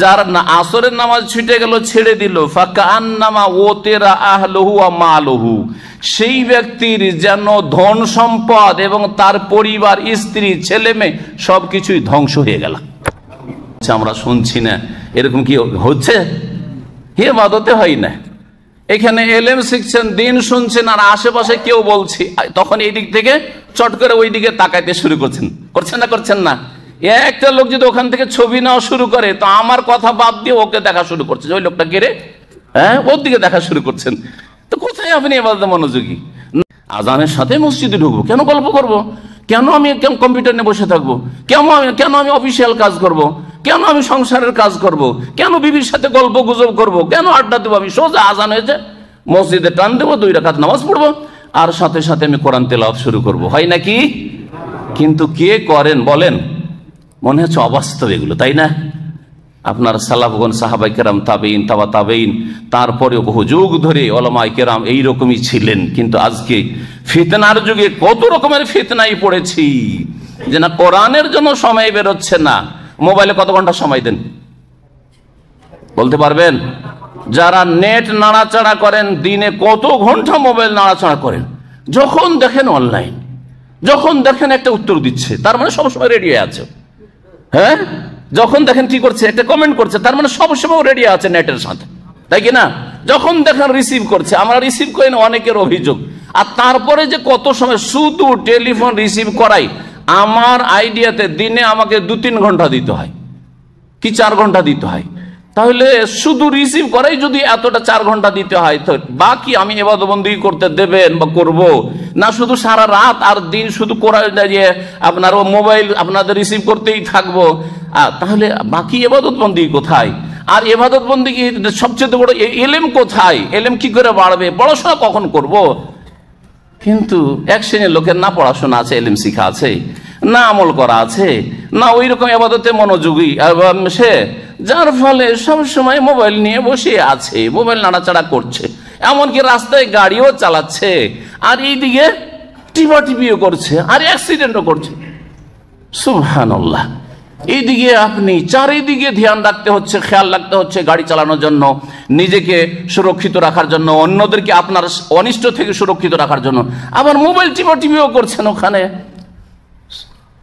যার আসরের নামাজ ছুটে গেল, ছেড়ে দিল, ফাকান্নামা ওতেরা আহলহু ওয়া মালহু, সেই ব্যক্তির যেন ধন সম্পদ এবং তার পরিবার, স্ত্রী, ছেলে মেয়ে সবকিছুই ধ্বংস হয়ে গেল। আমরা শুনছি না এরকম কি হচ্ছে? ইবাদতে হয় না। এখানে এলেম শিখছেন, দিন শুনছেন, আর আশেপাশে কেউ বলছি, তখন এই দিক থেকে চট করে ওই দিকে তাকাইতে শুরু করছেন না করছেন না? একটা লোক যদি ওখান থেকে ছবি নেওয়া শুরু করে, তো আমার কথা বাদ দিয়ে ওকে দেখা শুরু করছে, ওই লোকটা কে রে, হ্যাঁ, ওর দিকে দেখা শুরু করছেন। তো কোথায় আপনি ইবাদতে মনোযোগী? আজানের সাথে মসজিদে ঢুকবো, কেন গল্প করব? কেন আমি কম্পিউটার নিয়ে বসে থাকবো? কেন আমি অফিসিয়াল কাজ করব? কেন আমি সংসারের কাজ করব? কেন বিবির সাথে গল্প গুজব করব? কেন আড্ডা দেবো? আমি সোজা আজান হয়েছে, মসজিদে টান দেবো, 2 রাকাত নামাজ পড়বো, আর সাথে সাথে আমি কোরআন তেলাওয়াত শুরু করব। হয় নাকি? কিন্তু কে করেন বলেন? মনে হচ্ছে অবাস্তব এগুলো, তাই না? আপনার সালাফগণ, সাহাবাই কেরাম, তাবেইন, তাবা তাবেইন, তারপরে বহু যুগ ধরে ওলামায়ে কেরাম এইরকমই ছিলেন। কিন্তু আজকে ফিতনার যুগে কত রকমের ফিতনায় পড়েছি যে না কোরআনের জন্য সময় বেরোচ্ছে না। মোবাইলে কত ঘন্টা সময় দেন বলতে পারবেন? যারা নেট নাড়াচাড়া করেন, দিনে কত ঘন্টা মোবাইল নাড়াচাড়া করেন? যখন দেখেন অনলাইন, যখন দেখেন একটা উত্তর দিচ্ছে, তার মানে সবসময় রেডি আছে। হ্যাঁ, যখন দেখেন কি করছে, একটা কমেন্ট করছে, তার মানে সবসময় রেডি আছে নেটের সাথে, তাই কি না? যখন দেখেন রিসিভ করছে, আমরা রিসিভ করি না, অনেকের অভিযোগ। আর তারপরে যে কত সময় শুধু টেলিফোন রিসিভ করাই, আমার আইডিয়াতে দিনে আমাকে 2-3 ঘন্টা দিতে হয়, কি 4 ঘন্টা দিতে হয়। তাহলে শুধু রিসিভ করাই যদি এতটা 4 ঘন্টা দিতে হয়, তো বাকি আমি ইবাদত বন্দেগী করতে দেবেন বা করব না? শুধু সারা রাত আর দিন শুধু আপনার মোবাইল আপনাদের রিসিভ করতেই থাকবো, তাহলে বাকি ইবাদত বন্দেগী কোথায়? আর ইবাদত বন্দেগী সবচেয়ে বড় এলেম কোথায়? এলেম কি করে বাড়বে? পড়াশোনা কখন করব? কিন্তু এক শ্রেণীর লোকের না পড়াশোনা আছে, এলেম শিখা আছে, না আমল করা আছে, না ওই রকম ইবাদতে মনোযোগী সে, যার ফলে সবসময় মোবাইল নিয়ে বসে আছে, মোবাইল নাড়াচাড়া করছে, এমনকি রাস্তায় গাড়িও চালাচ্ছে, আর এইদিকে টিপাটিপিও করছে, আর অ্যাক্সিডেন্টও করছে। সুবহানাল্লাহ। এইদিকে আপনি চারিদিকে ধ্যান রাখতে হচ্ছে, খেয়াল রাখতে হচ্ছে গাড়ি চালানোর জন্য, নিজেকে সুরক্ষিত রাখার জন্য, অন্যদেরকে আপনার অনিষ্ট থেকে সুরক্ষিত রাখার জন্য, আবার মোবাইল টিপাটিপিও করছেন ওখানে।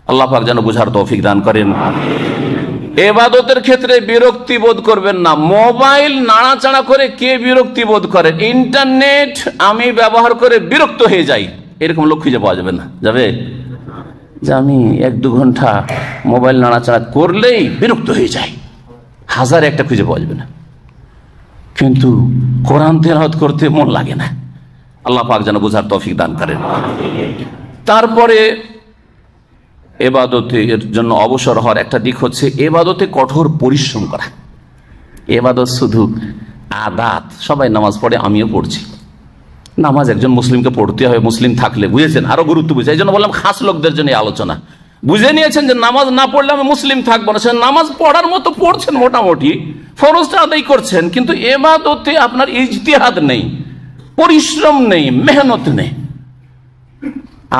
আল্লাহ পাক যেন বুঝার তৌফিক দান করেন। ইবাদতের ক্ষেত্রে বিরক্তি বোধ করবেন না। মোবাইল নাড়াচাড়া করে কে বিরক্তি বোধ করে? ইন্টারনেট আমি ব্যবহার করে বিরক্ত হয়ে যাই, এরকম লোক খুঁজে পাওয়া যাবে না। যাবে যে আমি 1-2 ঘন্টা মোবাইল নাড়াচাড়া করলেই বিরক্ত হয়ে যাই, 1000 একটা খুঁজে পাওয়া যাবে না। কিন্তু কোরআন তেলাওয়াত করতে মন লাগে না। আল্লাহ পাক যেন বুঝার তৌফিক দান করেন। তারপরে ইবাদতের জন্য অবসর হওয়ার একটা দিক হচ্ছে ইবাদতে কঠোর পরিশ্রম করা। ইবাদত শুধু আদাত, সবাই নামাজ পড়ে, আমিও পড়ছি, নামাজ একজন মুসলিমকে পড়তে হয়, মুসলিম থাকলে, বুঝেছেন? আরো গুরুত্ব বুঝে, এই জন্য বললাম খাস লোকদের জন্য আলোচনা। বুঝে নিয়েছেন যে নামাজ না পড়লে আমি মুসলিম থাকবো না, সে নামাজ পড়ার মতো পড়ছেন, মোটামুটি ফরজটা আদায় করছেন, কিন্তু ইবাদতে আপনার ইজতিহাদ নেই, পরিশ্রম নেই, মেহনত নেই,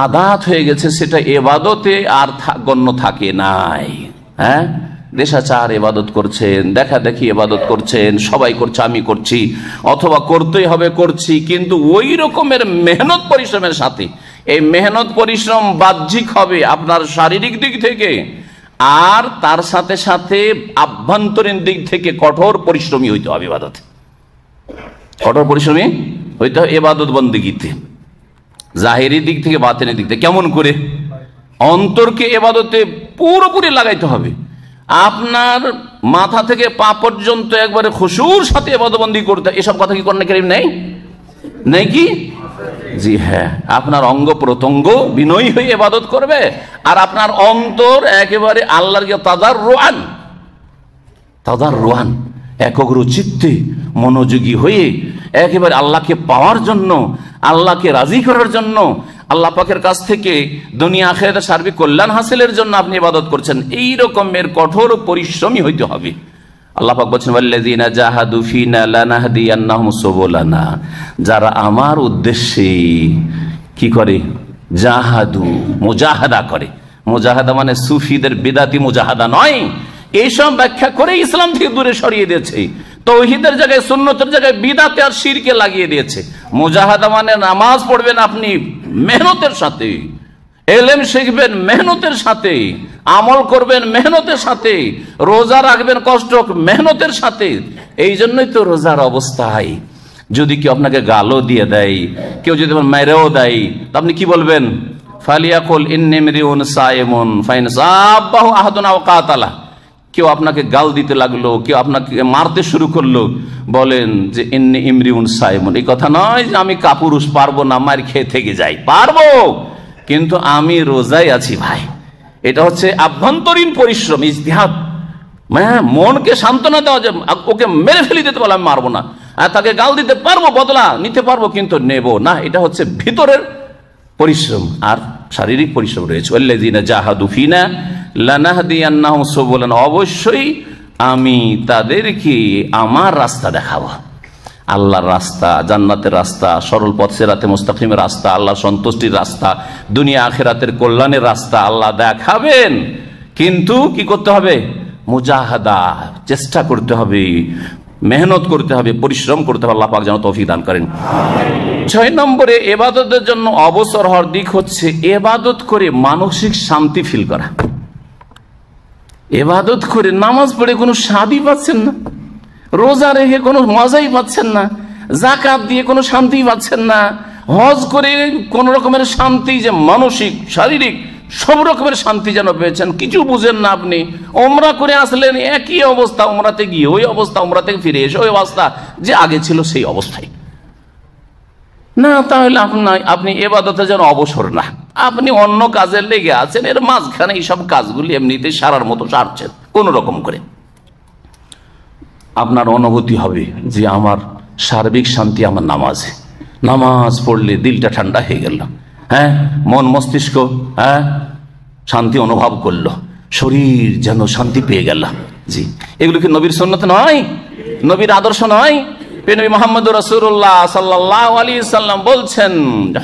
আদাত হয়ে গেছে, সেটা ইবাদতে আর গণ্য থাকে নাই। হ্যাঁ, দেশাচার ইবাদত করছেন, দেখা দেখি ইবাদত করছেন, সবাই করছে আমি করছি, অথবা করতেই হবে করছি, কিন্তু ওই রকমের মেহনত পরিশ্রমের সাথে, এই মেহনত পরিশ্রম বাহ্যিক হবে আপনার শারীরিক দিক থেকে, আর তার সাথে সাথে আভ্যন্তরীণ দিক থেকে কঠোর পরিশ্রমী হইতে হবে। ইবাদতে কঠোর পরিশ্রমী হইতে হবে ইবাদত বন্দেগীতে, জাহেরি দিক থেকে বাতিনের দিক থেকে। কেমন করে? অন্তরকে ইবাদতে পুরোপুরি লাগাইতে হবে। আপনার মাথা থেকে পা পর্যন্ত একবারে খুশুর সাথে ইবাদতবন্দি করতে, এসব কথা কি কোরআনে কারীম নেই? নেই কি? জি হ্যাঁ, আপনার অঙ্গ প্রত্যঙ্গ বিনয়ী হয়ে ইবাদত করবে, আর আপনার অন্তর একেবারে আল্লাহর তাদাররুআন একগ্র চিত্তে মনোযোগী হয়ে একেবারে আল্লাহকে পাওয়ার জন্য, আল্লাহকে রাজি করার জন্য, আল্লাহ পাকের কাছ থেকে দুনিয়া আখিরাতের সার্বিক কল্যাণ হাসিলের জন্য আপনি ইবাদত করছেন। এই রকমের কঠোর পরিশ্রমী হইতে হবে। আল্লাহ পাক বলেন, ওয়াল্লাযীনা জাহাদু ফীনা লানাহদিয়ান্নাহুম সুবুলানা, যারা আমার উদ্দেশ্যে কি করে? জাহাদু, মুজাহাদা করে। মুজাহাদা মানে সুফিদের বিদাতি মুজাহাদা নয়, এইসব ব্যাখ্যা করে ইসলাম থেকে দূরে সরিয়ে দিয়েছে। তৌহিদের জায়গায়, সুন্নতের জায়গায় বিদআতে আর শিরকে লাগিয়ে দিয়েছে। মুজাহাদা মানে নামাজ পড়বেন আপনি মেহনতের সাথে, এলেম শিখবেন মেহনতের সাথে, আমল করবেন মেহনতের সাথে, রোজা রাখবেন কষ্ট মেহনতের সাথে। এই জন্যই তো রোজার অবস্থায় যদি কেউ আপনাকে গালও দিয়ে দেয়, কেউ যদি মেরেও দেয়, আপনি কি বলবেন? ফালিয়াকুল ইন্নী ইমরিউন সায়েমুন ফাইন সাব্বাহু আহাদুন আও কাতালা। কেউ আপনাকে গাল দিতে লাগলো, কেউ আপনাকে মারতে শুরু করলো, বলেন যে ইন্নী ইমরিউন সায়েমুন। এই কথা নয় যে আমি কাপুরুষ, পারবো না, মার খেয়ে থেকে যাই, পারবো কিন্তু আমি রোজায় আছি ভাই। এটা হচ্ছে আভ্যন্তরীণ পরিশ্রম, ইজতিহাদ। মনকে সান্ত্বনা দেওয়া, যে ওকে মেরে ফেলে দিতে বলে আমি মারবো না, আর তাকে গাল দিতে পারবো, বদলা নিতে পারবো কিন্তু নেব না। এটা হচ্ছে ভিতরের পরিশ্রম। আর শারীরিক পরিশ্রম রয়েছে। আল্লাযীনা জাহাদু ফিনা লানাহদিয়ান্নাহুম সুবুলানা, অবশ্যই আমি তাদেরকে আমার রাস্তা দেখাবো। আল্লাহর রাস্তা, জান্নাতের রাস্তা, সরল পথ সিরাতে মুস্তাকিমের রাস্তা, আল্লাহ সন্তুষ্টির রাস্তা, দুনিয়া আখিরাতের কল্যাণের রাস্তা আল্লাহ দেখাবেন। কিন্তু কি করতে হবে? মুজাহাদা, চেষ্টা করতে হবে, মেহনত করতে হবে, পরিশ্রম করতে হবে। আল্লাহ পাক যেন তৌফিক দান করেন। 6 নম্বরে ইবাদতের জন্য অবসর হওয়ার দিক হচ্ছে ইবাদত করে মানসিক শান্তি ফিল করা। ইবাদত করে নামাজ পড়ে কোনো স্বাদই পাচ্ছেন না, রোজা রেখে কোনো মজাই পাচ্ছেন না, যাকাত দিয়ে কোনো শান্তি পাচ্ছেন না, হজ করে কোন রকমের শান্তি, যে মানসিক শারীরিক সব রকমের শান্তি যেন পেয়েছেন, কিছু বুঝেন না আপনি। ওমরা করে আসলেন, একই অবস্থা, ওমরাতে গিয়ে ওই অবস্থা, ওমরা থেকে ফিরে এসে ওই অবস্থা যে আগে ছিল সেই অবস্থায় না। তাহলে আপনি ইবাদতে যেন অবসর না, আপনি অন্য কাজে লেগে আছেন, এর মাঝখানে এইসব কাজগুলি এমনিতে সারার মতো সারছেন কোন রকম করে। আপনার অনুভূতি হবে যে আমার সার্বিক শান্তি আমার নামাজে, নামাজ পড়লে দিলটা ঠান্ডা হয়ে গেল, হ্যাঁ, মন মস্তিষ্ক শান্তি অনুভব করলো, শরীর যেন শান্তি পেয়ে গেল। জি, এগুলো কি নবীর সুন্নাত নয়? নবীর আদর্শ নয়? নবী মুহাম্মদ রাসূলুল্লাহ সাল্লাল্লাহু আলাইহি সাল্লাম বলছেন,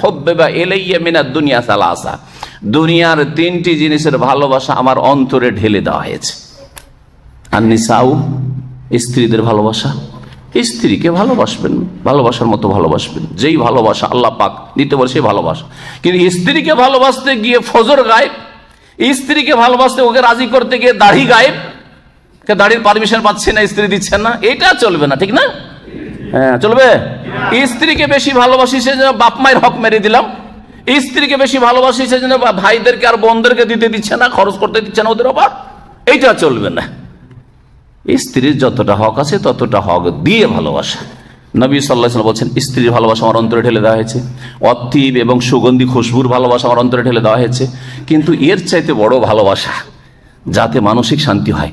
হুব্বিবা ইলাইয়া মিনাদ দুনিয়া সালাসা, দুনিয়ার 3টি জিনিসের ভালোবাসা আমার অন্তরে ঢেলে দেওয়া হয়েছে। আন-নিসাউ, স্ত্রীদের ভালোবাসা, স্ত্রীকে ভালোবাসবেন, ভালোবাসার মতো ভালোবাসবেন, যেই ভালোবাসা আল্লাহ পাক দিতে বলে সেই ভালোবাসা। কিন্তু স্ত্রীকে ভালোবাসতে গিয়ে ফজর গায়েব, স্ত্রীকে ভালোবাসতে ওকে রাজি করতে গিয়ে দাড়ি গায়েব, দাড়ির পারমিশন পাচ্ছে না, স্ত্রী দিচ্ছেন না, এটা চলবে না, ঠিক না? হ্যাঁ, চলবে। স্ত্রীকে বেশি ভালোবাসি সেজন্য বাপ মায়ের হক মেরে দিলাম, স্ত্রীকে বেশি ভালোবাসি সেজন্য ভাইদেরকে আর বোনদেরকে দিতে দিচ্ছে না, খরচ করতে দিচ্ছে না ওদের ওপর, এইটা চলবে না। স্ত্রীর যতটা হক আছে ততটা হক দিয়ে ভালোবাসা। নবী সাল্লাল্লাহু আলাইহি ওয়াসাল্লাম বলছেন, স্ত্রীর ভালোবাসা আমার অন্তরে ঢেলে দেওয়া হয়েছে, অতীব এবং সুগন্ধি খুশবুর ভালোবাসা আমার অন্তরে ঢেলে দেওয়া হয়েছে। কিন্তু এর চাইতে বড় ভালোবাসা, যাতে মানসিক শান্তি হয়,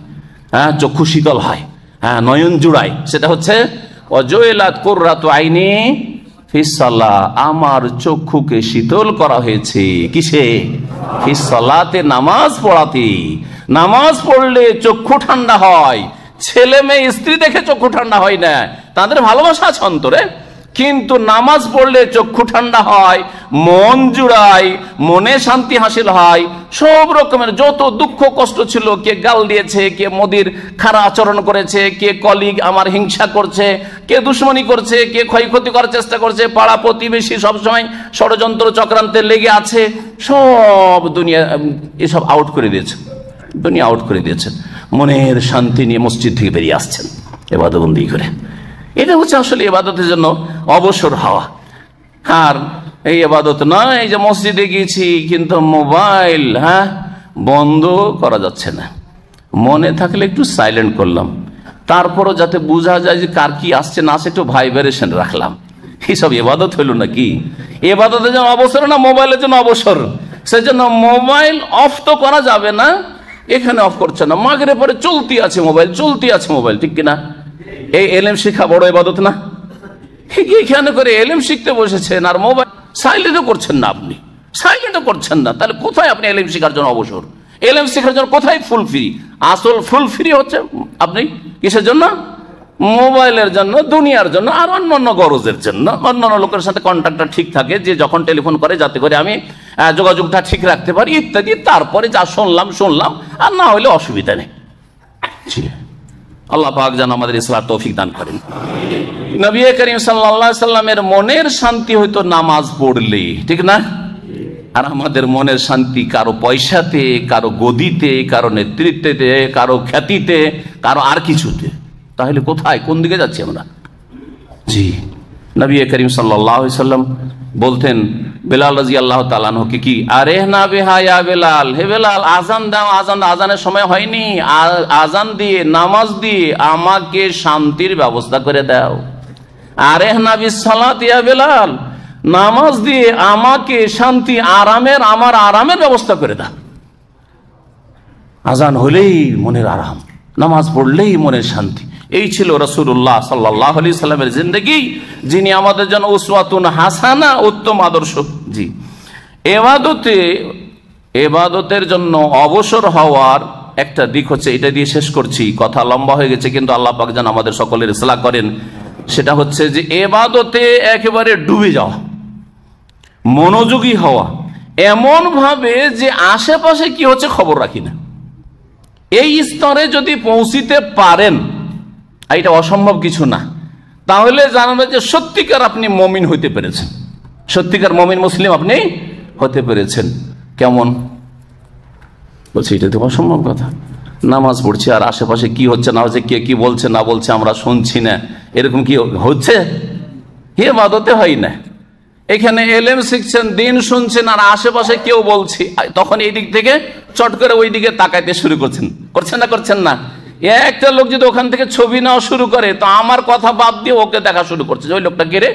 হ্যাঁ, চক্ষু শীতল হয়, হ্যাঁ, নয়ন জুড়ায়, সেটা হচ্ছে ওয়াজুইলাত কুররাতু আইনি ফিস সালাহ, আমার চক্ষুকে শীতল করা হয়েছে কিসে? ফিস সালাতে, নামাজ পড়াতে। নামাজ পড়লে চক্ষু ঠান্ডা হয়। ছেলে মেয়ে স্ত্রী দেখে চক্ষু ঠান্ডা হয় না, তাদের ভালোবাসা আছে অন্তরে, কিন্তু নামাজ পড়লে চক্ষু ঠান্ডা হয়, মন জুড়ায়, মনে শান্তি হাসিল হয়। সব রকমের যত দুঃখ কষ্ট ছিল, কে গাল দিয়েছে, কে মোদির খারাপ আচরণ করেছে, কে কলিগ আমার হিংসা করছে, কে দুশ্মনী করছে, কে ক্ষয়ক্ষতি করার চেষ্টা করছে, পাড়া প্রতিবেশী সবসময় ষড়যন্ত্র চক্রান্তে লেগে আছে, সব দুনিয়া এসব আউট করে দিয়েছে, দুনিয়া আউট করে দিয়েছেন। মনের শান্তি নিয়ে মসজিদ থেকে বেরিয়ে আসছেন ইবাদতবন্দি করে। এটা হচ্ছে আসলে ইবাদতের জন্য অবসর হওয়া। আর এই ইবাদত নয় এই যে মসজিদে গিয়েছি কিন্তু মোবাইল বন্ধ করা যাচ্ছে না, মনে থাকলে একটু সাইলেন্ট করলাম, তারপরও যাতে বোঝা যায় যে কার কি আসছে না আসছে একটু ভাইব্রেশন রাখলাম। এইসব ইবাদত হইল নাকি? ইবাদতের জন্য অবসর না মোবাইলের জন্য অবসর। সেজন্য মোবাইল অফ তো করা যাবে না, এখানে অফ করছে না, মাগরিবের পরে চলতি আছে মোবাইল, চলতি আছে মোবাইল, ঠিক কিনা? এই এলেম শিক্ষা বড় ইবাদত না? এখানে করে এলেম শিখতে বসেছেন আর মোবাইল সাইলেন্টও করছেন না, আপনি সাইলেন্টও করছেন না, তাহলে কোথায় আপনি এলেম শিখার জন্য অবসর? এলেম শিখার জন্য কোথায় ফুল ফ্রি? আসল ফুল ফ্রি হচ্ছে আপনি কিসের জন্য? মোবাইলের জন্য, দুনিয়ার জন্য, আর অন্যান্য গরজের জন্য। অন্যান্য লোকের সাথে কন্ট্যাক্টটা ঠিক থাকে, যে যখন টেলিফোন করে যাতে করে আমি যোগাযোগটা ঠিক রাখতে পারি ইত্যাদি। তারপরে যা শুনলাম, আর না হলে অসুবিধা নেই। আল্লাহ পাক যেন আমাদের ইসলাম তৌফিক দান করেন। নবী করিম সাল্লাল্লাহু আলাইহি সাল্লামের মনের শান্তি হয়তো নামাজ পড়লে, ঠিক না? আর আমাদের মনের শান্তি কারো পয়সাতে, কারো গদিতে, কারো নেতৃত্বে, কারো খ্যাতিতে, কারো আর কিছুতে। তাহলে কোথায়, কোন দিকে যাচ্ছি আমরা? জি, নবী করিম সাল্লাল্লাহু আলাইহি সাল্লাম বলতেন বেলাল রাদিয়াল্লাহু তাআলা আনহুকে, কি আরে না বিহা ইয়া বেলাল, হে বেলাল আজান দাও, আজানের সময় হয়নি, আজান দিয়ে নামাজ দিয়ে আমাকে শান্তির ব্যবস্থা করে দাও। আরে না বিসসালাত ইয়া বেলাল, নামাজ দিয়ে আমাকে শান্তি আমার আরামের ব্যবস্থা করে দাও। আজান হলেই মনের আরাম, নামাজ পড়লেই মনের শান্তি। এই ছিল রাসূলুল্লাহ সাল্লাল্লাহু আলাইহি সাল্লামের জিন্দেগি, যিনি আমাদের জন্য উসওয়াতুন হাসানা, উত্তম আদর্শ। জি, এবাদতের জন্য অবসর হওয়ার একটা দিক হচ্ছে, এটা দিয়ে শেষ করছি, কথা লম্বা হয়ে গেছে, কিন্তু আল্লাহ পাক যেন আমাদের সকলের ইসলাহ করেন। সেটা হচ্ছে যে এবাদতে একেবারে ডুবে যাওয়া, মনোযোগী হওয়া, এমন ভাবে যে আশেপাশে কি হচ্ছে খবর রাখি না। এই স্তরে যদি পৌঁছিতে পারেন, এটা অসম্ভব কিছু না, তাহলে জানাবেন যে সত্যিকার আপনি মুমিন হইতে পেরেছেন, সত্যিকার মুমিন মুসলিম আপনি হতে পেরেছেন। কেমন বলছি, এটা তো অসম্ভব কথা। নামাজ পড়ছি আর আশেপাশে কি হচ্ছে না হচ্ছে, কে কি বলছে না বলছে আমরা শুনছি না, এরকম কি হচ্ছে? ইবাদতে হয় না। এখানে এলেম শিখছেন, দিন শুনছেন, আর আশেপাশে কেউ বলছি, তখন এই দিক থেকে চট করে ওই দিকে তাকাইতে শুরু করছেন না করছেন না? একটা লোক যদি ওখান থেকে ছবি নেওয়া শুরু করে, তো আমার কথা বাদ দিয়ে ওকে দেখা শুরু করছে, ওই লোকটা কে রে,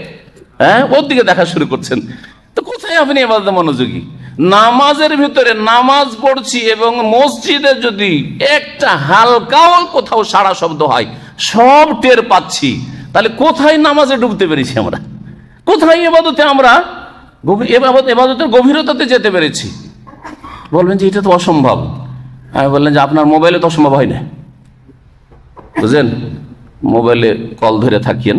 হ্যাঁ, ওর দিকে দেখা শুরু করছেন। তো কোথায় আপনি ইবাদতে মনোযোগী? নামাজের ভিতরে নামাজ পড়ছি এবং মসজিদে যদি একটা হালকাও কোথাও সারা শব্দ হয়, সব টের পাচ্ছি, তাহলে কোথায় নামাজে ডুবতে পেরেছি আমরা? কোথায় ইবাদতে আমরা ইবাদতের গভীরতাতে যেতে পেরেছি? বলবেন যে এটা তো অসম্ভব। আমি বললেন যে আপনার মোবাইলে তো অসম্ভব হয় না, বুঝলেন? মোবাইলে কল ধরে থাকিয়েন,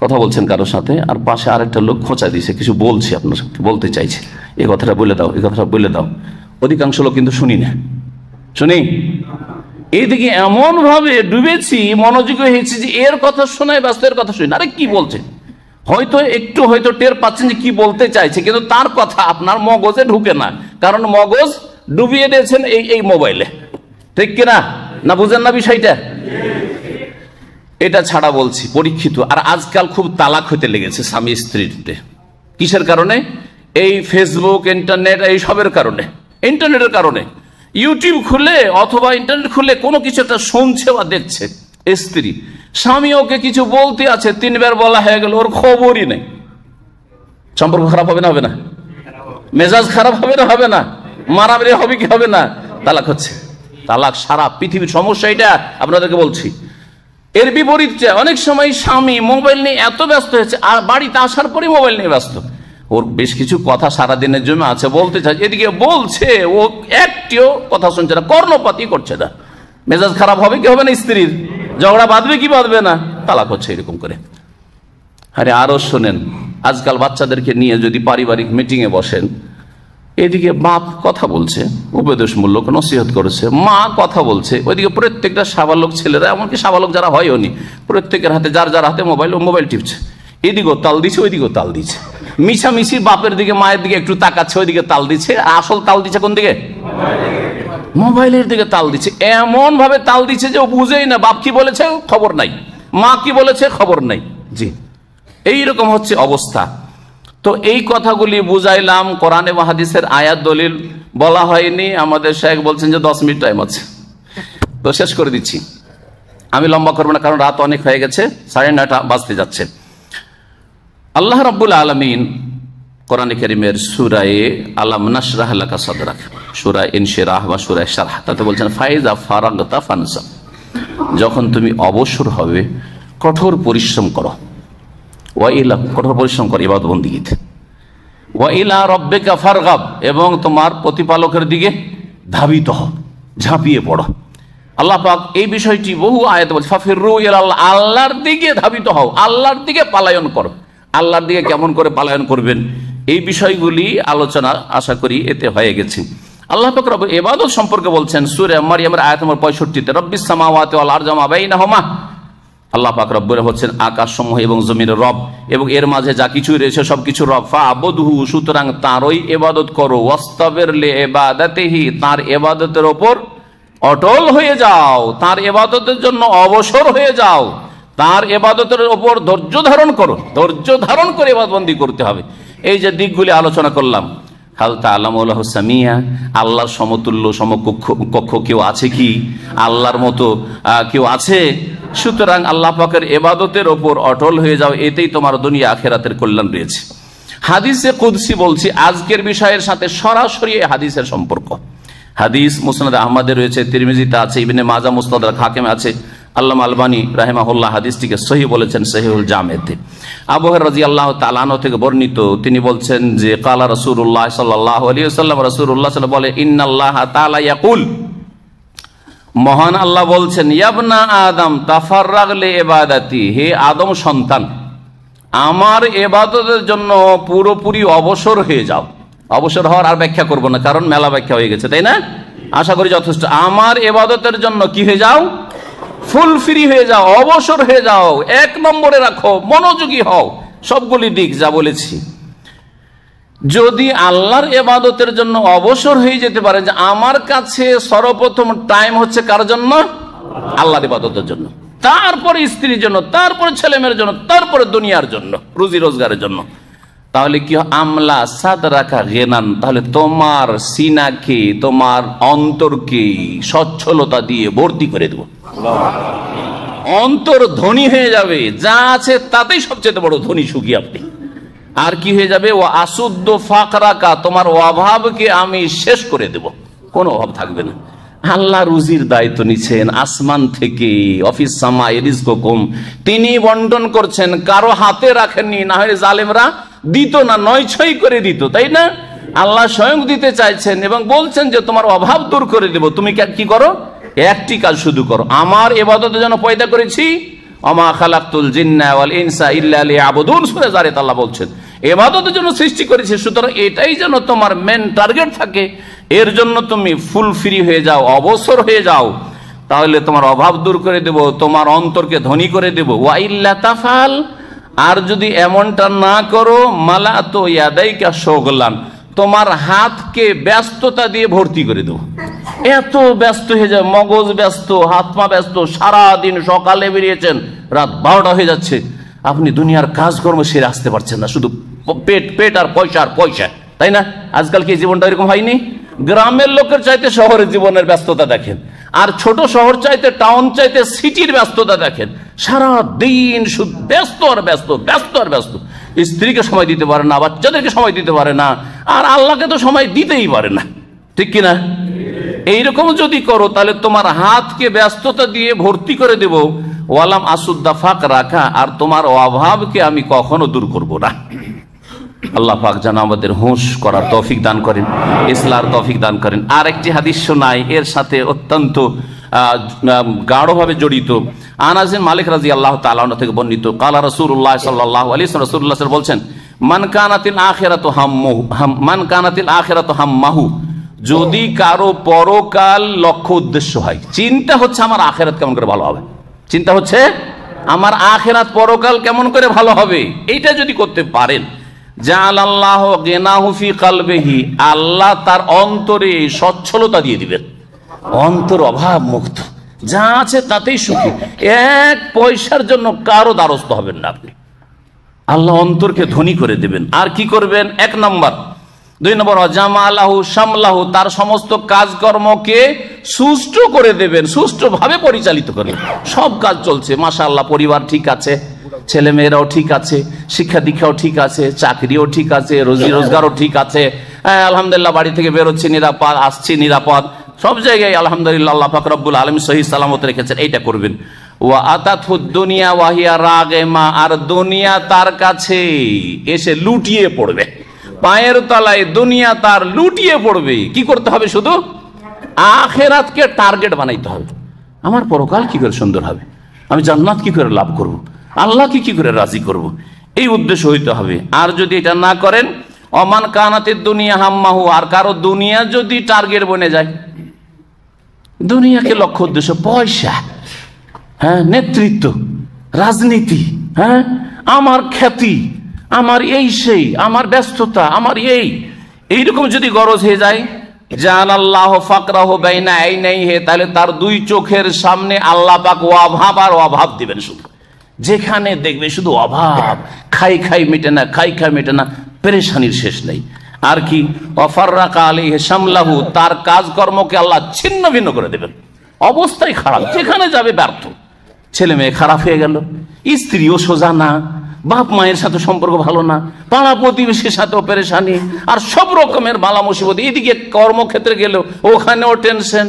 কথা বলছেন কারোর সাথে, আর পাশে আরেকটা লোক খোঁচা দিয়েছে, কিছু বলছে, আপনার বলতে চাইছে, এই কথাটা বলে দাও, এই কথাটা বলে দাও। অধিকাংশ লোক কিন্তু শুনি না, শুনি। এইদিকে এমন ভাবে ডুবেছি, মনোযোগী হয়েছি যে এর কথা শোনায় ব্যস্ত, এর কথা শুনি না, আরে কি বলছে, হয়তো টের পাচ্ছেন যে কি বলতে চাইছে, কিন্তু তার কথা আপনার মগজে ঢুকে না, কারণ মগজ ডুবিয়ে দিয়েছেন এই মোবাইলে, ঠিক কিনা? না বুঝেন না বিষয়টা? এটা ছাড়া বলছি পরীক্ষিত। আর আজকাল খুব তালাক হইতে লেগেছে স্বামী স্ত্রীতে। কিসের কারণে? এই ফেসবুক, ইন্টারনেট, এই সবের কারণে, ইন্টারনেটের কারণে। ইউটিউব খুলে অথবা ইন্টারনেট খুলে কোনো কিছু একটা শুনছে বা দেখছে স্ত্রী, স্বামী ওকে কিছু বলতে আছে, 3 বার বলা হয়ে গেল, ওর খবরই নেই। সম্পর্ক খারাপ হবে না? হবে না? মেজাজ খারাপ হবে না? হবে না? মারামারি হবে কি হবে না? তালাক হচ্ছে। তালাক সারা পৃথিবীর সমস্যা, এটা আপনাদেরকে বলছি। এর বিপরীতে অনেক সময় স্বামী মোবাইল নিয়ে এত ব্যস্ত হয়েছে, আর বাড়িতে আসার পরে মোবাইল নিয়ে ব্যস্ত, ওর বেশ কিছু কথা সারাদিনের জন্য আছে, বলতে চাই, এদিকে বলছে, ও একটিও কথা শুনছে না, কর্ণপাতই করছে না। মেজাজ খারাপ হবে কি হবে না? স্ত্রীর ঝগড়া বাঁধবে কি বাঁধবে না? তালাক হচ্ছে এরকম করে। আরে আরো শোনেন, আজকাল বাচ্চাদেরকে নিয়ে যদি পারিবারিক মিটিংয়ে বসেন, এদিকে বাপ কথা বলছে, উপদেশমূলক নসিহত করেছে, মা কথা বলছে, ওইদিকে প্রত্যেকটা সাবালক ছেলেরা, এমনকি সাবালক যারা হয়ও নি, প্রত্যেকের হাতে যার হাতে মোবাইল টিপছে, এদিকেও তাল দিচ্ছে, ওইদিকেও তাল দিচ্ছে, মিছামিছি বাপের দিকে মায়ের দিকে একটু তাকাচ্ছে, ওইদিকে তাল দিচ্ছে, আসল তাল দিচ্ছে কোন দিকে? মোবাইলের দিকে তাল দিচ্ছে। এমন ভাবে তাল দিচ্ছে যে ও বুঝেই না, বাপ কি বলেছে খবর নাই, মা কি বলেছে খবর নাই। জি, এইরকম হচ্ছে অবস্থা। তো এই কথাগুলি বুঝাইলাম, কোরআন এবং হাদিসের আয়াত দলিল বলা হয়নি। আমাদের শেখ বলছেন যে 10 মিনিট টাইম আছে, তো শেষ করে দিচ্ছি, আমি লম্বা করবো না, কারণ রাত অনেক হয়ে গেছে, 9:30 বাজতে যাচ্ছে। আল্লাহ রাব্বুল আলামিন কোরআনে কারীমের সূরায়ে আলাম নাশরাহ লাকা সাদরাক, সূরা ইনশিরাহ বা সূরা শারহ, তাতে বলছেন ফাইজা ফারাগতা ফানসাব, যখন তুমি অবসর হবে কঠোর পরিশ্রম করো, কঠোর পরিশ্রম করো ইবাদত বন্দেগীতে, ওয়া ইলা রাব্বিকা ফারগাব, এবং তোমার প্রতিপালকের দিকে ধাবিত হও, ঝাঁপিয়ে পড়ো। আল্লাহ পাক এই বিষয়টি বহু আয়াতে বলছে, ফাফিরু ইলাল্লাহ, আল্লাহর দিকে ধাবিত হও, আল্লাহর দিকে পালায়ন করো। আল্লাহর দিকে কেমন করে পালায়ন করবেন, এই বিষয়গুলি আলোচনা আশা করি এতে হয়ে গেছে। আল্লাহ পাক রব ইবাদত সম্পর্কে বলছেন সূরা মারইয়ামের আয়াত নম্বর 65-তে, রব্বিস সামাওয়াতি ওয়াল আরদি ওয়া বাইনাহুমা। আল্লাহ পাক রব্বুল হচ্ছেন আকাশসমূহ এবং জমিনের রব, এবং এর মাঝে যা কিছু রয়েছে সবকিছু রব। ফাবুদহু, সুতরাং তারই ইবাদত করো। ওয়াস্তাবির লিইবাদাতিহি, তার ইবাদতের উপর অটল হয়ে যাও, তার ইবাদতের জন্য অবসর হয়ে যাও, তার ইবাদতের উপর ধৈর্য ধারণ করো। ধৈর্য ধারণ করে ইবাদতবন্দি করতে হবে। এই যে দিকগুলি আলোচনা করলাম, হাল তাআলামু লাহু সামিয়া, আল্লাহর সমতুল্য সমকক্ষ কেউ আছে কি? আল্লাহর মতো কেউ আছে? সুতরাং আল্লাহ পাকের ইবাদতের ওপর অটল হয়ে যাও, এতেই তোমার দুনিয়া আখিরাতের কল্যাণ রয়েছে। হাদিসে কুদসি বলছি, আজকের বিষয়ের সাথে সরাসরি হাদিসের সম্পর্ক। হাদিস মুসনাদ আহমদে রয়েছে, তিরমিজিতে আছে, ইবনে মাজাহ মুস্তাদরাক হাকিমে আছে। আল্লামা আলবানী রাহিমাহুল্লাহ হাদিসটিকে সহিহ বলেছেন সহিহুল জামেতে। আবু হুরায়রা রাদিয়াল্লাহু তাআলা আনহু থেকে বর্ণিত, তিনি বলছেন যে কালা রাসূলুল্লাহ সাল্লাল্লাহু আলাইহি ওয়াসাল্লাম, রাসূলুল্লাহ সাল্লাল্লাহু আলাইহি ওয়াসাল্লাম বলে, ইন্নাল্লাহা তাআলা ইয়াকুল, মহান আল্লাহ বলছেন, ইয়াবনা আদম তাফাররাগ লিইবাদাতি, হে আদম সন্তান, আমার ইবাদতের জন্য পুরোপুরি অবসর হয়ে যাও। অবসর হওয়ার আর ব্যাখ্যা করব না, কারণ মেলা ব্যাখ্যা হয়ে গেছে, তাই না? আশা করি যথেষ্ট। আমার ইবাদতের জন্য কি হয়ে যাও? ফুল ফ্রি হয়ে যাও, অবসর হয়ে যাও, এক নম্বরে রাখো, মনোযোগী হও। সবগুলি দিক যা বলেছি, যদি আল্লাহর ইবাদতের জন্য অবসর হয়ে যেতে পারে, যে আমার কাছে সর্বপ্রথম টাইম হচ্ছে কার জন্য? আল্লাহর ইবাদতের জন্য, তারপরে স্ত্রীর জন্য, তারপরে ছেলেমেয়ের জন্য, তারপরে দুনিয়ার জন্য, রুজি রোজগারের জন্য, তাহলে কি আমলা সাদরাকা গিনান, তাহলে তোমার সিনাকে, তোমার অন্তরকে সচ্ছলতা দিয়ে ভর্তি করে দেব। অন্তর ধনী হয়ে যাবে, যা আছে তাতেই সবচেয়ে বড় ধনী সুখী আপনি। আর কি হয়ে যাবে? ও আসুদ্দ ফাকরাকা, তোমার অভাবকে আমি শেষ করে দেব, কোনো অভাব থাকবে না। আল্লাহ রুজির দায়িত্ব নিচ্ছেন আসমান থেকে, অফিস সামাই রিজকুকুম, তিনি বন্টন করছেন, কারো হাতে রাখেননি, না হয় জালেমরা দিত না, নয় ছয় করে দিত, তাই না? আল্লাহ স্বয়ং দিতে চাইছেন এবং বলছেন যে তোমার অভাব দূর করে দেব, তুমি কি করো? একটি কাজ শুধু করো, আমার ইবাদতের জন্য পয়দা করেছি, ওমা খালাকতুল জিন্না ওয়াল ইনসা ইল্লা লিয়াবুদুন, সূরা যারিয়াত আল্লাহ বলছেন ইবাদতের জন্য সৃষ্টি করেছি, সুতরাং এটাই যেন তোমার মেন টার্গেট থাকে, এর জন্য তুমি ফুল ফ্রি হয়ে যাও, অবসর হয়ে যাও, তাহলে তোমার অভাব দূর করে দেব, তোমার অন্তরকে ধনী করে দেব। ওয়া ইল্লা তাফাল, আর যদি এমনটা না করো, মালাতু ইয়াদাইকা শুগলান, তোমার হাতকে ব্যস্ততা দিয়ে ভর্তি করে দেব। এত ব্যস্ত হয়ে যায়, মগজ ব্যস্ত, হাত পা ব্যস্ত, সারাদিন সকালে বেরিয়েছেন, রাত 12টা হয়ে যাচ্ছে, আপনি দুনিয়ার কাজকর্ম সেরে আসতে পারছেন না, শুধু পেট পেট আর পয়সা আর পয়সা, তাই না? আজকাল কি জীবনটা এরকম হয়নি? গ্রামের লোকের চাইতে শহরের জীবনের ব্যস্ততা দেখেন, আর ছোট শহর চাইতে, টাউন চাইতে সিটির ব্যস্ততা দেখেন। সারা দিন শুধু ব্যস্ত আর ব্যস্ত, ব্যস্ত আর ব্যস্ত, স্ত্রীকে সময় দিতে পারে না, বাচ্চাদেরকে সময় দিতে পারে না, আর আল্লাহকে তো সময় দিতেই পারে না, ঠিক কিনা? এইরকম যদি করো, তাহলে তোমার হাতকে ব্যস্ততা দিয়ে ভর্তি করে দেব। ওয়ালাম আসুদ্দা ফাক রাখা, আর তোমার অভাবকে আমি কখনো দূর করব না। আল্লাহ পাক যেন আমাদের হুঁশ করার তৌফিক দান করেন, ইসলার তৌফিক দান করেন। আর একটি হাদিস শোনাই, এর সাথে অত্যন্ত গাঢ়ভাবে জড়িত। আনাস বিন মালিক রাদিয়াল্লাহু তাআলা আনহু থেকে বর্ণিত, কালা রাসূলুল্লাহ সাল্লাল্লাহু আলাইহি ওয়াসাল্লাম, রাসূলুল্লাহ সাল্লাল্লাহু আলাইহি ওয়াসাল্লাম বলছেন, মান কানাতিল আখিরাতু হাম্মাহু, যদি কারো পরকাল লক্ষ্য উদ্দেশ্য হয়, চিন্তা হচ্ছে আমার আখিরাত কেমন করে ভালো হবে, চিন্তা হচ্ছে আমার আখিরাত পরকাল কেমন করে ভালো হবে, এইটা যদি করতে পারেন, জাআলাল্লাহু গিনাহু ফি কলবিহি, আল্লাহ তার অন্তরে সচ্ছলতা দিয়ে দিবেন, অন্তর অভাব মুক্ত, যা আছে তাতেই সুখী, এক পয়সার জন্য কারো দ্বারস্থ হবেন না আপনি। আল্লাহ অন্তরকে ধনী করে দেবেন। আর কি করবেন? 1 নম্বর। 2 নম্বর, জামালাহু শামলাহু, তার সমস্ত কাজকর্মকে সুষ্ঠু করে দেবেন, সুষ্ঠুভাবে পরিচালিত করবেন। সব কাজ চলছে, মাশাআল্লাহ, পরিবার ঠিক আছে, ছেলে মেয়েরাও ঠিক আছে, শিক্ষা দীক্ষাও ঠিক আছে, চাকরিও ঠিক আছে, রুজি রোজগারও ঠিক আছে, আলহামদুলিল্লাহ, বাড়ি থেকে বেরোচ্ছি নিরাপদ, আসছি নিরাপদ, সব জায়গায় আলহামদুলিল্লাহ আল্লাহ পাক রব্বুল আলামিন সহি সালামত রেখেছেন, এইটা করবেন। ওয়া আতাতহু দুনিয়া ওয়া হিয়া রাগিমা, আর দুনিয়া তার কাছে এসে লুটিয়ে পড়বে, পায়ের তলায় দুনিয়া তার লুটিয়ে পড়বে। কি করতে হবে? শুধু আখিরাতকে টার্গেট বানাইতে হবে। আমার পরকাল কি করে সুন্দর হবে, আমি জান্নাত কি করে লাভ করব, আল্লাহকে কি করে রাজি করব, এই উদ্দেশ্য হইতে হবে। আর যদি এটা না করেন, অমান কানাতের দুনিয়া হাম্মাহু, আর কারো দুনিয়া যদি টার্গেট বনে যায়, দুনিয়াকে লক্ষ্য উদ্দেশ্য, পয়সা, হ্যাঁ, নেতৃত্ব, রাজনীতি, হ্যাঁ, আমার খ্যাতি, আমার এই সেই, আমার ব্যস্ততা, আমার এইরকম যদি গরজ হয়ে যায়, জাআলাল্লাহ ফাকরাহু বাইনা আইনাইহি, তাহলে তার দুই চোখের সামনে আল্লাহ পাক অভাব আর অভাব দিবেন। শুধু যেখানে দেখবে শুধু অভাব, খাই খাই মেটে না, খাই খাই মেটে না, পেরেশানির শেষ নেই। আর কি, ওয়াফাররাকা আলাইহি শামলাহু, তার কাজকর্মকে আল্লাহ ছিন্ন ভিন্ন করে দেবেন। অবস্থাই খারাপ, যেখানে যাবে ব্যর্থ, ছেলে মেয়ে খারাপ হয়ে গেল, স্ত্রীও সোজা না, বাপ মায়ের সাথে সম্পর্ক ভালো না, পাড়া প্রতিবেশীর সাথেও পেরেশানি, আর সব রকমের বালা মুসিবত। এদিকে কর্মক্ষেত্রে গেলেও ওখানেও টেনশন।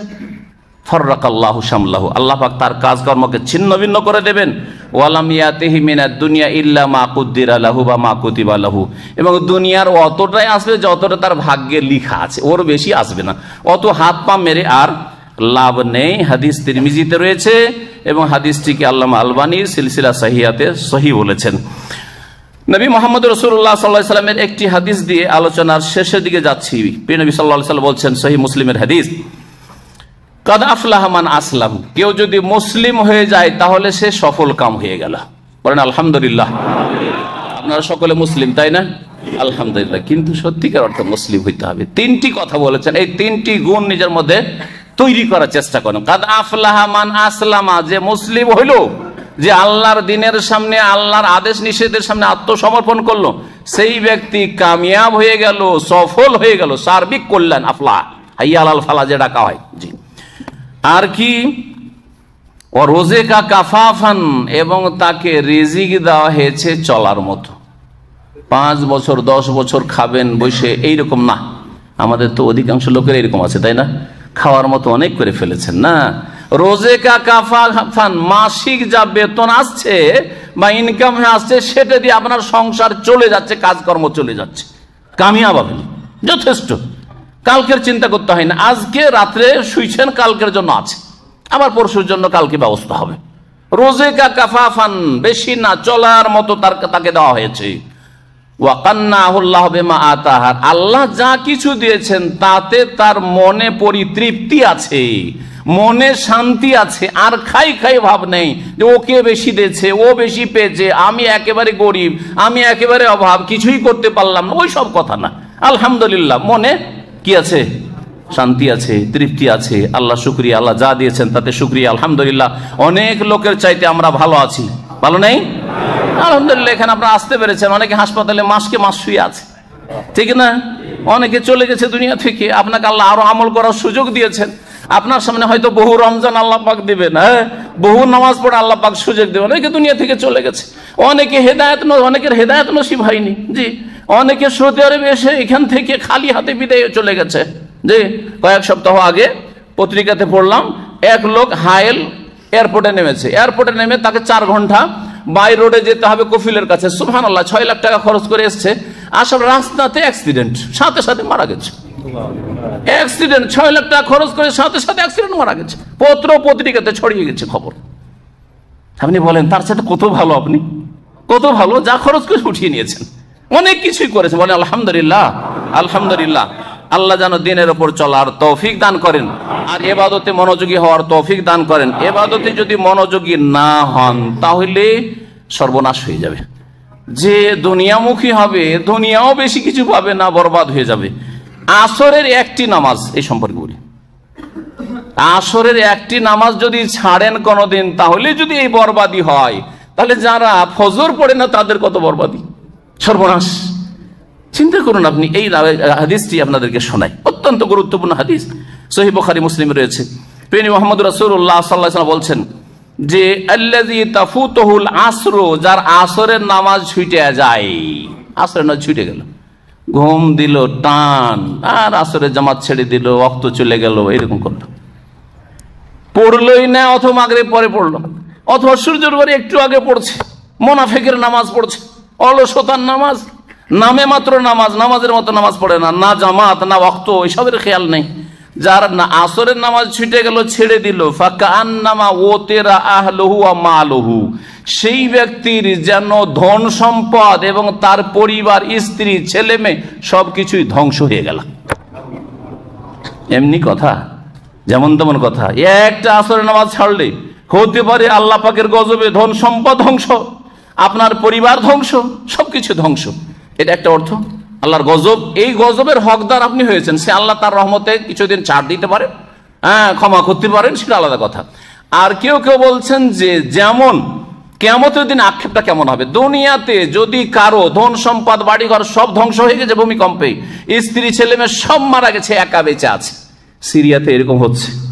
ফাররাকাল্লাহু শামলাহু, আল্লাহ পাক তার কাজকর্মকে ছিন্ন ভিন্ন করে দেবেন। ওয়ালাম ইয়াতিহি মিনাদ দুনিয়া ইল্লা মা কুদ্দিরা লাহু বা মা কুতিবা লাহু, এবং দুনিয়ার অতটাই আসবে যতটা তার ভাগ্যে লিখা আছে, ওর বেশি আসবে না। অত হাত পা মেরে আর লাভ নেই। হাদিস তিরমিজিতে রয়েছে এবং হাদিসটিকে আল্লামা আলবানী সিলসিলা সহিহাতে সহি বলেছেন। নবী মুহাম্মদ রাসূলুল্লাহ সাল্লাল্লাহু আলাইহি ওয়াসাল্লামের একটি হাদিস দিয়ে আলোচনার শেষের দিকে যাচ্ছি। প্রিয় নবী সাল্লাল্লাহু আলাইহি ওয়াসাল্লাম বলছেন, সহিহ মুসলিমের হাদিস, কাদ আফলাহা মান আসলাম, কেউ যদি মুসলিম হয়ে যায় তাহলে সে সফল কাম হয়ে গেল। বলেন আলহামদুলিল্লাহ। আপনারা সকলে মুসলিম, তাই না? আলহামদুলিল্লাহ। কিন্তু সত্যিকার অর্থে মুসলিম হইতে হবে। তিনটি কথা বলেছেন, এই তিনটি গুণ নিজের মধ্যে তৈরি করার চেষ্টা করেন। কাদ আফলাহা মান আসলামা, যে মুসলিম হইল, যে আল্লাহর দিনের সামনে, আল্লাহর আদেশ নিষেধের সামনে আত্মসমর্পণ করলো, সেই ব্যক্তি কামিয়াব হয়ে গেল, সফল হয়ে গেল, সার্বিক কল্যাণ। আফলাহ, হাইয়া আলাল ফালাহ যে ডাকা হয়। জি। আর কি, ও রোজেকা কাফাফান, এবং তাকে রিজিক দেওয়া হয়েছে চলার মতো। 5 বছর 10 বছর খাবেন বসে, এইরকম না। আমাদের তো অধিকাংশ লোকের এরকম আছে, তাই না? খাওয়ার মতো অনেক করে ফেলেছেন না। রোজেকা কাফাফান, মাসিক যা বেতন আসছে বা ইনকাম আসছে, সেটা দিয়ে আপনার সংসার চলে যাচ্ছে, কাজকর্ম চলে যাচ্ছে, কামিয়াব হবেন, যথেষ্ট। কালকের চিন্তা করতে হয় না। আজকে রাত্রে শুইছেন, কালকের জন্য আছে, আবার পরশুর জন্য কালকে ব্যবস্থা হবে। রোজেকা কাফাফান, বেশি না, চলার মতো তাকে দেওয়া হয়েছে। ওয়াকান্নাহুল্লাহু বিমা আতাহার, আল্লাহ যা কিছু দিয়েছেন তাতে তার মনে পরিতৃপ্তি আছে, মনে শান্তি আছে, আর খাই খাই ভাব নেই যে ওকে বেশি দিয়েছে, ও বেশি পেয়েছে, আমি একেবারে গরিব, আমি একেবারে অভাব, কিছুই করতে পারলাম না, ওই সব কথা না। আলহামদুলিল্লাহ, মনে কি আছে? শান্তি আছে, তৃপ্তি আছে। আল্লাহ শুকরিয়া, আল্লাহ যা দিয়েছেন তাতে শুকরিয়া। আলহামদুলিল্লাহ, অনেক লোকের চাইতে আমরা ভালো আছি। ভালো নেই? আলহামদুলিল্লাহ, এখানে আপনারা আসতে পেরেছেন। অনেকে হাসপাতালে মাসকে মাস শুয়ে আছে, ঠিক না? অনেকে চলে গেছে দুনিয়া থেকে। আপনাকে আল্লাহ আরো আমল করার সুযোগ দিয়েছেন। আপনার সামনে হয়তো বহু রমজান আল্লাহ পাক দিবেন, হ্যাঁ, বহু নামাজ পড়ে আল্লাহ পাক সুযোগ দেবেন। অনেকে দুনিয়া থেকে চলে গেছে, অনেকে অনেকের হেদায়েত নসিব হয়নি। জি, অনেকে সৌদি আরবে এসে এখান থেকে খালি হাতে বিদায় চলে গেছে। যে কয়েক সপ্তাহ আগে পত্রিকাতে পড়লাম, এক লোক হাইল এয়ারপোর্টে নেমেছে। এয়ারপোর্টে নেমে তাকে 4 ঘন্টা বাই রোডে যেতে হবে কফিলের কাছে। সুবহানাল্লাহ, 6 লাখ টাকা খরচ করে এসছে। আসল রাস্তাতে অ্যাক্সিডেন্ট, সাথে সাথে মারা গেছে। অ্যাক্সিডেন্ট, 6 লাখ টাকা খরচ করে সাথে সাথে অ্যাক্সিডেন্ট, মারা গেছে। পত্রিকাতে ছড়িয়ে গেছে খবর। আপনি বলেন তার সাথে কত ভালো, আপনি কত ভালো, যা খরচ করে উঠিয়ে নিয়েছেন, অনেক কিছুই করেছেন। বলেন আলহামদুলিল্লাহ। আলহামদুলিল্লাহ। আল্লাহ যেন দিনের ওপর চলার তৌফিক দান করেন, আর ইবাদতে মনোযোগী হওয়ার তৌফিক দান করেন। ইবাদতে যদি মনোযোগী না হন তাহলে সর্বনাশ হয়ে যাবে। যে দুনিয়ামুখী হবে, দুনিয়াও বেশি কিছু পাবে না, বরবাদ হয়ে যাবে। আসরের একটি নামাজ, এই সম্পর্কে বলি, আসরের একটি নামাজ যদি ছাড়েন কোনোদিন, তাহলে যদি এই বরবাদি হয়, তাহলে যারা ফজর পড়ে না তাদের কত বরবাদি, সর্বনাশ। চিন্তা করুন আপনি। এই হাদিসটি আপনাদেরকে শোনাই, অত্যন্ত গুরুত্বপূর্ণ হাদিস, সহিহ বুখারী মুসলিম রয়েছে। প্রিয় মুহাম্মদ রাসূলুল্লাহ সাল্লাল্লাহু আলাইহি ওয়াসাল্লাম বলছেন যে আল্লাযী তাফুতুহুল আসর, যার আসরের নামাজ ছুটে যায়, আসরের নামাজ ছুটে গেল, ঘুম দিল টান, আর আসরের জামাত ছেড়ে দিল, ওয়াক্ত চলে গেল, এরকম করলো, পড়লই না, অথবা মাগরিব পরে পড়লো, অথবা সূর্যের পরে একটু আগে পড়ছে, মুনাফিকের নামাজ পড়ছে, অলসতার নামাজ, নামে মাত্র নামাজ, নামাজের মতো নামাজ পড়ে না, না জামাত না ওয়াক্ত, এসবের খেয়াল নেই। যার না আসরের নামাজ ছুটে গেল, ছেড়ে দিল, ফাকান্নামা ওতিরা আহলুহু ওয়া মালুহু, সেই ব্যক্তির যেন ধন সম্পদ এবং তার পরিবার, স্ত্রী, ছেলে মেয়ে সবকিছুই ধ্বংস হয়ে গেল। এমনি কথা, যেমন তেমন কথা। একটা আসরের নামাজ ছাড়লে হতে পারে আল্লাহ পাকের গজবে ধন সম্পদ ধ্বংস, আপনার পরিবার ধ্বংস, সবকিছু ধ্বংস। এটা একটা অর্থ আল্লাহর গজব। এই গজবের হকদার আপনি হয়েছেন, সে আল্লাহ তার রহমতে কিছুদিন ছাড় দিতে পারেন, ক্ষমা করতে পারেন, সেটা আলাদা কথা। আর কেউ কেউ বলছেন যে যেমন কিয়ামতের দিন আক্ষেপটা কেমন হবে, দুনিয়াতে যদি কারো ধন সম্পদ বাড়িঘর সব ধ্বংস হয়ে গেছে ভূমিকম্পে, স্ত্রী ছেলে মেয়ে সব মারা গেছে, একা বেঁচে আছে। সিরিয়াতে এরকম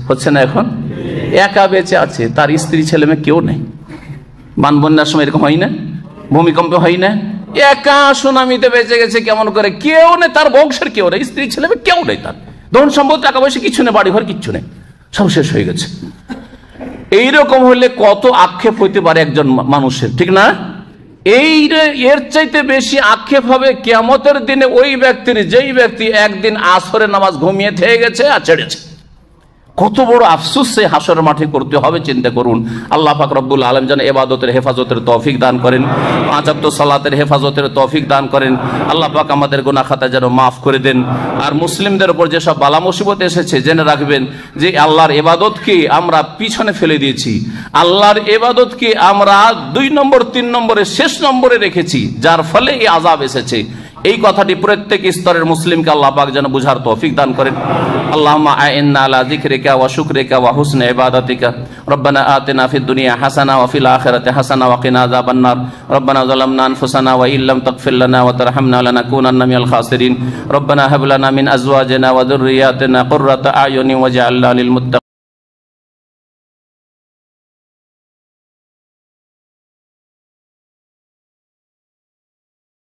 হচ্ছে না এখন? একা বেঁচে আছে, তার স্ত্রী ছেলে মেয়ে কেউ নেই। বানবন্যার সময় এরকম হয় না? ভূমিকম্পে হয় না? একা সুনামিতে বেঁচে গেছে, কেমন করে? কেউ নেই, তার বংশের কেউ নেই, স্ত্রী ছেলে মেয়ে কেউ নেই, তার ধন সম্পদ টাকা পয়সা কিছু নেই, বাড়ি ঘর কিচ্ছু নেই, সব শেষ হয়ে গেছে। এইরকম হলে কত আক্ষেপ হইতে পারে একজন মানুষের, ঠিক না? এর চাইতে বেশি আক্ষেপ হবে কিয়ামতের দিনে ওই ব্যক্তির, যেই ব্যক্তি একদিন আসরের নামাজ ঘুমিয়ে থেকে গেছে আর ছেড়েছে। কত বড় আফসোস সে হাসরের মাঠে করতে হবে, চিন্তা করুন। আল্লাহ পাক রব্বুল আলামিন যেন ইবাদতের হেফাজতের তৌফিক দান করেন, পাঁচ ওয়াক্ত সালাতের হেফাজতের তৌফিক দান করেন। আল্লাহ পাক আমাদের গুনাহ খাতা যেন মাফ করে দেন। আর মুসলিমদের উপর যেসব বালা মুসিবত এসেছে, জেনে রাখবেন যে আল্লাহর ইবাদতকে আমরা পিছনে ফেলে দিয়েছি, আল্লাহর ইবাদতকে আমরা 2 নম্বর 3 নম্বরে শেষ নম্বরে রেখেছি, যার ফলে এই আযাব এসেছে। এই কথাটি প্রত্যেক স্তরের মুসলিমকে আল্লাহ পাক যেন বুঝার তৌফিক দান করেন। আল্লাহুম্মা আইন্না আলা যিকরিকা ওয়া শুকরিকা ওয়া হুসনি ইবাদাতিকা। রব্বানা আতিনা ফিদ দুনিয়া হাসানা ওয়া ফিল আখিরাতি হাসানা ওয়া কিনা আযাবান নার। রব্বানা যালামনা আনফুসানা ওয়া ইল্লাম তাগফির লানা ওয়া তারহামনা লানাকুনান্না মিনাল খাসিরিন। রব্বানা হাব লানা মিন আজওয়াজিনা ওয়া যুররিয়াতিনা কুররাতা আয়ুনিন ওয়াজআলনা লিল মুত্তাকিন